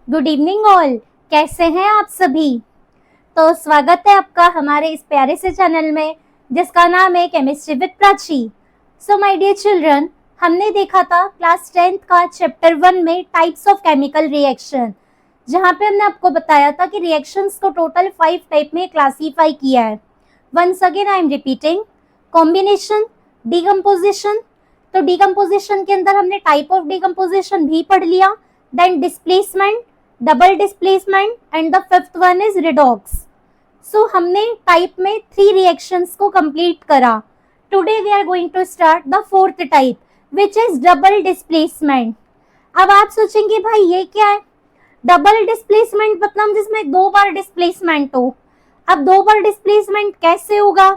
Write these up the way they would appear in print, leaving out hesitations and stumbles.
Good evening all. कैसे हैं आप सभी। तो स्वागत है आपका हमारे इस प्यारे से चैनल में जिसका नाम है chemistry with Prachi. So my dear children, हमने देखा था क्लास 10th का चैप्टर 1 में टाइप्स ऑफ केमिकल रिएक्शन, जहां पे हमने आपको बताया था कि रिएक्शंस को टोटल 5 टाइप में क्लासीफाई किया है। Once again I am repeating, combination, decomposition. तो डिकम्पोजिशन के अंदर हमने टाइप ऑफ डिकम्पोजिशन भी पढ़ लिया, then displacement, double displacement and the fifth one is redox. So हमने टाइप में 3 रिएक्शंस को कंप्लीट करा। Today we are going to start the fourth type which is double displacement. अब आप सोचेंगे भाई ये क्या है। डबल डिस्प्लेसमेंट मतलब जिसमें 2 बार डिस्प्लेसमेंट हो। अब 2 बार डिस्प्लेसमेंट कैसे होगा।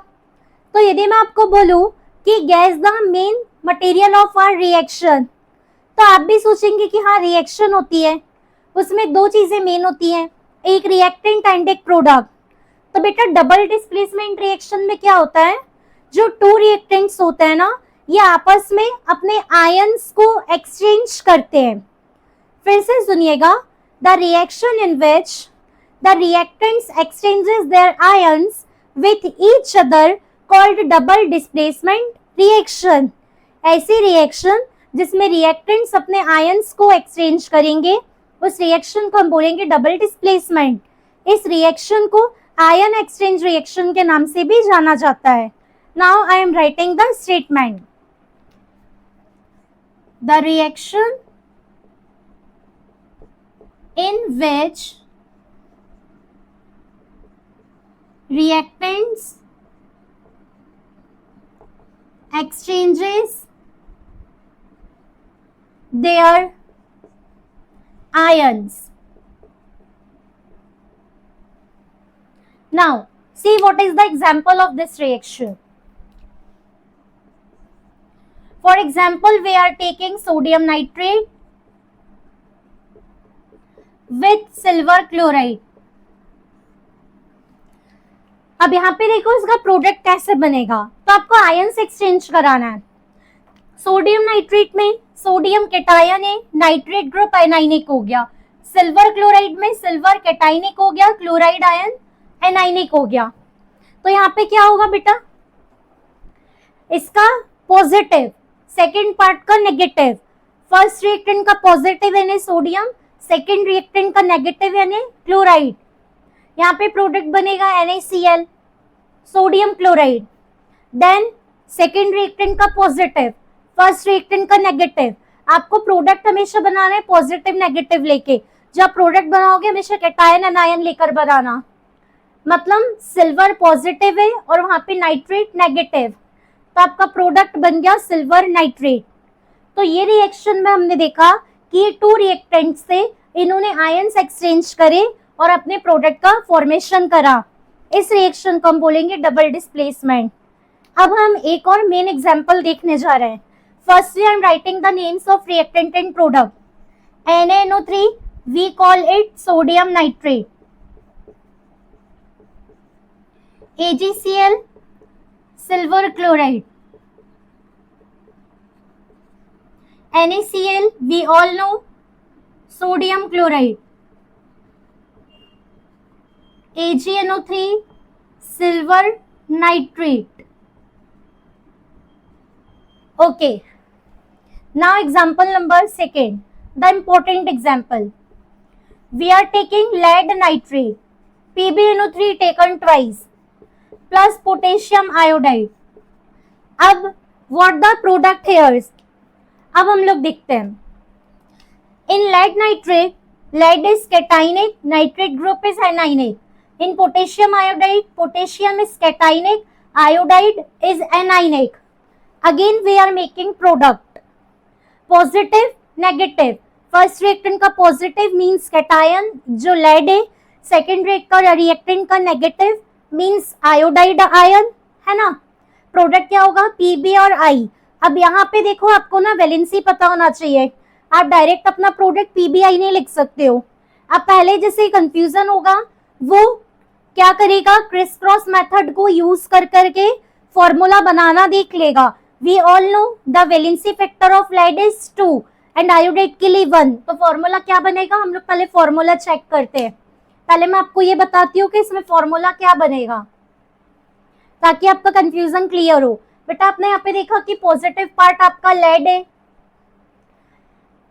तो यदि मैं आपको बोलूं कि guess the main material of our reaction, तो आप भी सोचेंगे कि हाँ रिएक्शन होती है, उसमें 2 चीजें मेन होती हैं, एक रिएक्टेंट एंड एक प्रोडक्ट। तो बेटा डबल डिस्प्लेसमेंट रिएक्शन में क्या होता है, जो 2 रिएक्टेंट्स होते हैं ना, ये आपस में अपने आयंस को एक्सचेंज करते हैं। फिर से सुनिएगा, the reaction in which the reactants exchanges their ions with each other called double displacement reaction. ऐसी रिएक्शन जिसमें रिएक्टेंट्स अपने आयंस को एक्सचेंज करेंगे, उस रिएक्शन को हम बोलेंगे डबल डिस्प्लेसमेंट। इस रिएक्शन को आयन एक्सचेंज रिएक्शन के नाम से भी जाना जाता है। Now I am writing the statement. The reaction in which reactants exchanges their ions. Now see what is the example of this reaction. For example, we are taking sodium nitrate with silver chloride. अब यहाँ पे देखो इसका product कैसे बनेगा। तो आपको ions exchange कराना है। सोडियम नाइट्रेट में सोडियम कैटायन है, नाइट्रेट ग्रुप एनाइनिक हो गया। सिल्वर क्लोराइड में सिल्वर कैटाइनिक हो गया, क्लोराइड आयन एनाइनिक हो गया। तो यहाँ पे क्या होगा बेटा, इसका पॉजिटिव, सेकेंड पार्ट का नेगेटिव। फर्स्ट रिएक्टेंट का पॉजिटिव यानी सोडियम, सेकेंड रिएक्टेंट का नेगेटिव यानी क्लोराइड। यहाँ पे प्रोडक्ट बनेगा NaCl, sodium chloride. Then second reactant का पॉजिटिव, फर्स्ट रिएक्टेंट का नेगेटिव। आपको प्रोडक्ट हमेशा बनाना है पॉजिटिव नेगेटिव लेके। जब प्रोडक्ट बनाओगे हमेशा कैटायन एनायन लेकर बनाना। मतलब सिल्वर पॉजिटिव है और वहां पे नाइट्रेट नेगेटिव, तो आपका प्रोडक्ट बन गया सिल्वर नाइट्रेट। तो ये रिएक्शन में हमने देखा कि ये 2 रिएक्टेंट से इन्होंने आयंस एक्सचेंज करे और अपने प्रोडक्ट का फॉर्मेशन करा। इस रिएक्शन को हम बोलेंगे डबल डिस्प्लेसमेंट। अब हम एक और मेन एग्जांपल देखने जा रहे हैं। Firstly I am writing the names of reactant and product. NaNO3 we call it sodium nitrate. AgCl silver chloride. NaCl we all know sodium chloride. AgNO3 silver nitrate. Okay, now example number 2, the important example. We are taking lead nitrate, PbNO3 taken twice, plus potassium iodide. अब what the product here? अब हम लोग देखते हैं। In lead nitrate, lead is cationic, nitrate group is anionic. In potassium iodide, potassium is cationic, iodide is anionic. Again we are making product positive negative. First reactant का positive means cation जो lead है, second reactant का negative means iodide ion, है ना। Product क्या होगा, Pb और I। अब यहाँ पे देखो आपको ना वैलेंसी पता होना चाहिए। आप डायरेक्ट अपना प्रोडक्ट PBI नहीं लिख सकते हो। अब पहले जैसे कंफ्यूजन होगा, वो क्या करेगा, क्रिस क्रॉस मेथड को यूज कर करके फॉर्मूला बनाना देख लेगा। We all know the valency factor of lead is 2 and iodide के लिए 1, तो फॉर्मूला क्या बनेगा, हम लोग पहले फॉर्मूला चेक करते हैं। पहले मैं आपको ये बताती हूँ कि इसमें फॉर्मूला क्या बनेगा ताकि आपका कंफ्यूजन क्लियर हो। बेटा आपने यहाँ पे देखा कि पॉजिटिव पार्ट आपका लेड है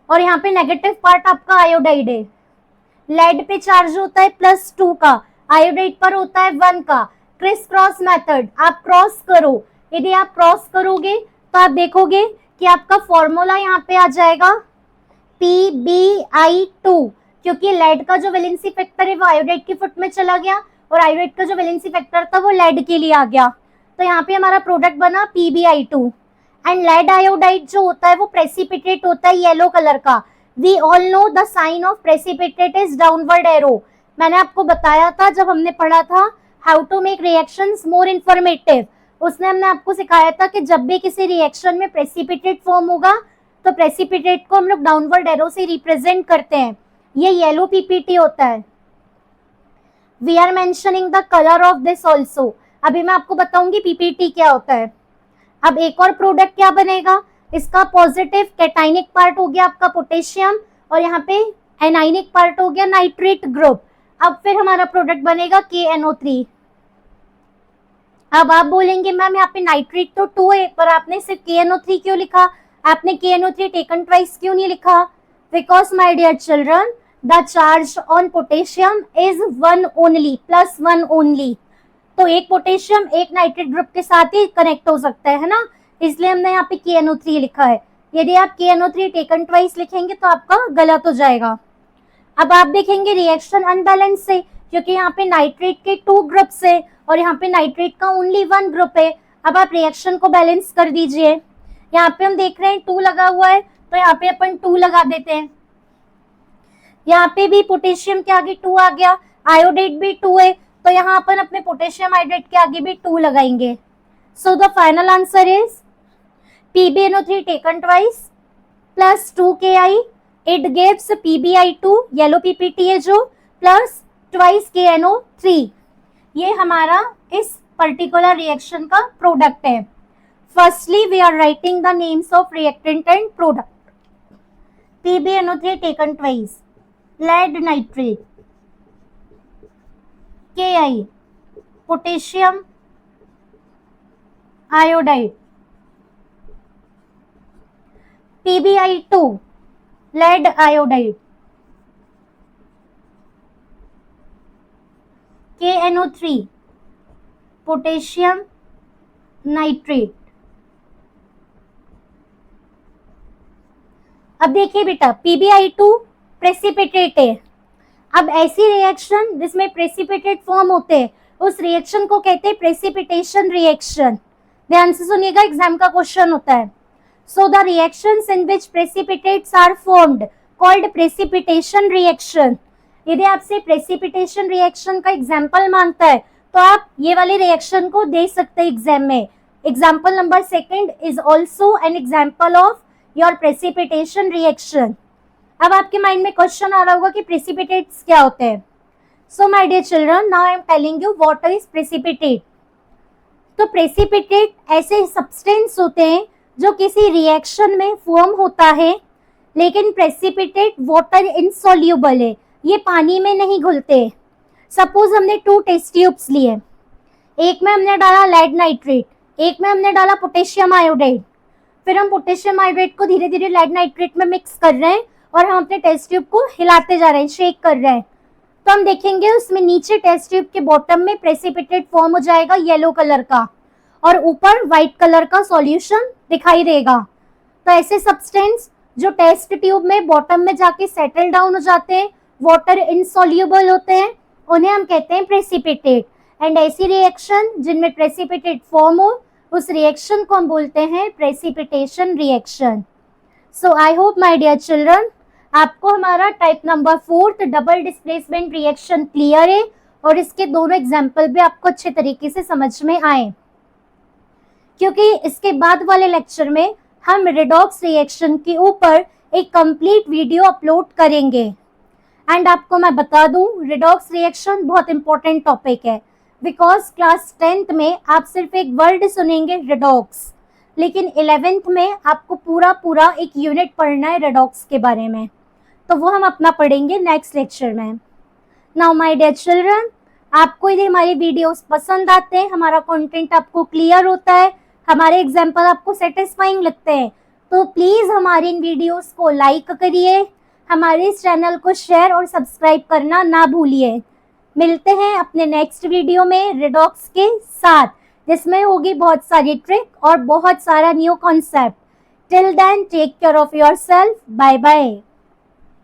और यहाँ पे नेगेटिव पार्ट आपका आयोडाइड है। लेड पे चार्ज होता है +2 का, आयोडाइड पर होता है 1 का। क्रिस क्रॉस मेथड, आप क्रॉस करो। यदि आप क्रॉस करोगे तो आप देखोगे कि आपका फॉर्मूला यहाँ पे आ जाएगा PbI2, क्योंकि लेड का जो वैलेंसी फैक्टर है वो आयोडाइड के फुट में चला गया और आयोडाइड का जो वैलेंसी फैक्टर था वो लेड के लिए आ गया। तो यहाँ पे हमारा प्रोडक्ट बना PbI2। एंड लेड आयोडाइड जो होता है वो प्रेसिपिटेट होता है येलो कलर का। We all know the sign of precipitate is downward arrow. मैंने आपको बताया था जब हमने पढ़ा था how to make reactions more informative, उसने हमने आपको सिखाया था कि जब भी किसी रिएक्शन में प्रेसिपिटेट फॉर्म होगा तो प्रेसिपिटेट को हम लोग डाउनवर्ड एरो से रिप्रेजेंट करते हैं। ये येलो पीपीटी होता है। We are mentioning the colour of this also. अभी मैं आपको बताऊंगी पीपीटी क्या होता है। अब एक और प्रोडक्ट क्या बनेगा, इसका पॉजिटिव कैटाइनिक पार्ट हो गया आपका पोटेशियम और यहाँ पे एनाइनिक पार्ट हो गया नाइट्रेट ग्रुप। अब फिर हमारा प्रोडक्ट बनेगा KNO3। अब आप बोलेंगे मैम यहाँ पे नाइट्रेट तो 2 है पर आपने सिर्फ KNO3 क्यों लिखा, आपने KNO3 टेकन ट्वाइस क्यों नहीं लिखा? Because my dear children the charge on potassium is 1 only, +1 only. तो एक पोटेशियम एक नाइट्रेट ग्रुप के साथ ही कनेक्ट हो सकता है ना, इसलिए हमने यहाँ पे KNO3 लिखा है। यदि आप KNO3 टेकन ट्वाइस लिखेंगे तो आपका गलत हो जाएगा। अब आप देखेंगे रिएक्शन अनबैलेंस है क्योंकि यहाँ पे नाइट्रेट के 2 ग्रुप्स है और यहाँ पे नाइट्रेट का ओनली 1 ग्रुप है। अब आप रिएक्शन को बैलेंस कर दीजिए। यहाँ पे हम देख रहे हैं 2 लगा हुआ है तो यहाँ पे अपन 2 लगा देते हैं। यहाँ पे भी पोटेशियम के आगे 2 आ गया, आयोडाइड भी 2 है तो यहाँ अपन अपने पोटेशियम आयोडाइड के आगे भी 2 लगाएंगे। So the final answer is PbNO3 taken twice plus 2Ki, it gives PbI2 yellow PPT है जो प्लस ट्वाइस KNO3। ये हमारा इस पर्टिकुलर रिएक्शन का प्रोडक्ट है। Firstly we are writing the names of reactant and product. PbNO3 taken twice, lead nitrate, Ki potassium iodide, PbI2 lead iodide, KNO3 potassium nitrate. अब देखिए बेटा PbI2 प्रेसिपिटेट है। अब ऐसी रिएक्शन जिसमें प्रेसिपिटेट फॉर्म होते हैं उस रिएक्शन को कहते हैं प्रेसिपिटेशन रिएक्शन। ध्यान से सुनिएगा, एग्जाम का क्वेश्चन होता है। So the reactions in which precipitates are formed called precipitation reaction. यदि आपसे प्रेसिपिटेशन रिएक्शन का एग्जाम्पल मांगता है तो आप ये वाली रिएक्शन को दे सकते हैं एग्जाम में। Example number 2 is also an example of your precipitation reaction. अब आपके माइंड में क्वेश्चन आ रहा होगा कि प्रेसिपिटेट्स क्या होते हैं। So my dear children now I am telling you what is precipitate. तो प्रेसिपिटेट ऐसे सब्सटेंस होते हैं जो किसी रिएक्शन में फॉर्म होता है लेकिन प्रेसिपिटेट वाटर इनसॉल्यूबल है, ये पानी में नहीं घुलते। सपोज हमने 2 टेस्ट ट्यूब्स लिए, एक में हमने डाला लेड नाइट्रेट, एक में हमने डाला पोटेशियम आयोडाइड। फिर हम पोटेशियम आयोडाइड को धीरे धीरे लेड नाइट्रेट में मिक्स कर रहे हैं और हम अपने टेस्ट ट्यूब को हिलाते जा रहे हैं, शेक कर रहे हैं। तो हम देखेंगे उसमें नीचे टेस्ट ट्यूब के बॉटम में प्रेसिपिटेट फॉर्म हो जाएगा येलो कलर का और ऊपर व्हाइट कलर का सॉल्यूशन दिखाई देगा। तो ऐसे सब्सटेंस जो टेस्ट ट्यूब में बॉटम में जाके सेटल डाउन हो जाते हैं, वाटर इनसॉल्यूबल होते हैं, उन्हें हम कहते हैं प्रेसिपिटेट। एंड ऐसी रिएक्शन जिनमें प्रेसिपिटेट फॉर्म हो उस रिएक्शन को हम बोलते हैं precipitation reaction. So I hope my dear children आपको हमारा type number 4 double displacement reaction clear है और इसके दोनों एग्जाम्पल भी आपको अच्छे तरीके से समझ में आए, क्योंकि इसके बाद वाले लेक्चर में हम रेडॉक्स रिएक्शन के ऊपर एक कंप्लीट वीडियो अपलोड करेंगे। एंड आपको मैं बता दूं रेडॉक्स रिएक्शन बहुत इंपॉर्टेंट टॉपिक है बिकॉज क्लास 10th में आप सिर्फ एक वर्ड सुनेंगे रेडॉक्स। लेकिन 11th में आपको पूरा एक यूनिट पढ़ना है रेडॉक्स के बारे में, तो वो हम अपना पढ़ेंगे नेक्स्ट लेक्चर में। नाउ माय डियर चिल्ड्रन, आपको यदि हमारी वीडियोस पसंद आते हैं, हमारा कंटेंट आपको क्लियर होता है, हमारे एग्जाम्पल आपको सेटिस्फाइंग लगते हैं, तो प्लीज हमारी इन वीडियोस को लाइक करिए, हमारे इस चैनल को शेयर और सब्सक्राइब करना ना भूलिए। मिलते हैं अपने नेक्स्ट वीडियो में रेडॉक्स के साथ, जिसमें होगी बहुत सारी ट्रिक और बहुत सारा new concept. Till then take care of yourself, bye bye.